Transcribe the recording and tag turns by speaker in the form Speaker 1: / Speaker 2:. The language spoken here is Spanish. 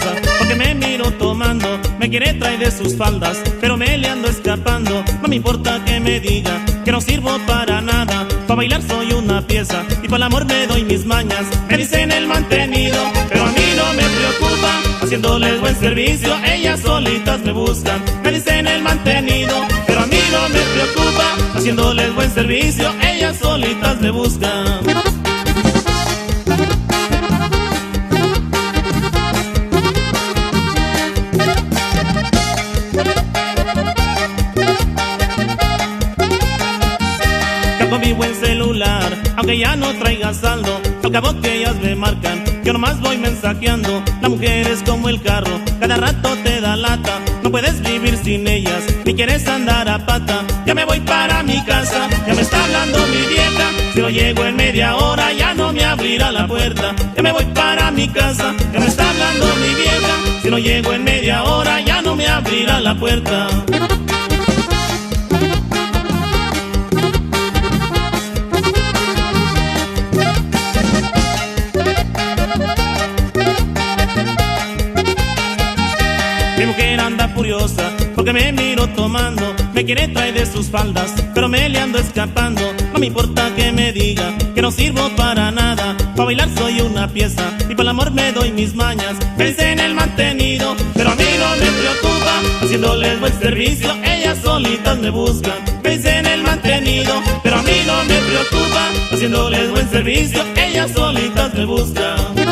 Speaker 1: furiosa porque me miro tomando. Me quiere traer de sus faldas, pero me le ando escapando. No me importa que me diga que no sirvo para nada. Pa' bailar soy una pieza y para el amor me doy mis mañas. Me dicen el mantenido, pero a mí no me preocupa. Haciéndoles buen servicio, ellas solitas me buscan. Me dicen el mantenido, pero a mí no me preocupa. Haciéndoles buen servicio, ellas solitas me buscan. Con mi buen celular, aunque ya no traiga saldo, al cabo que ellas me marcan, yo nomás voy mensajeando. La mujer es como el carro, cada rato te da lata. No puedes vivir sin ellas, ni quieres andar a pata. Ya me voy para mi casa, ya me está hablando mi vieja. Si no llego en media hora, ya no me abrirá la puerta. Ya me voy para mi casa, ya me está hablando mi vieja. Si no llego en media hora, ya no me abrirá la puerta. Mi mujer anda furiosa porque me miro tomando. Me quiere traer de sus faldas, pero me le ando escapando. No me importa que me diga que no sirvo para nada. Pa' bailar soy una pieza y para el amor me doy mis mañas. Me dicen el mantenido, pero a mí no me preocupa. Haciéndoles buen servicio, ellas solitas me buscan. Me dicen el mantenido, pero a mí no me preocupa. Haciéndoles buen servicio, ellas solitas me buscan.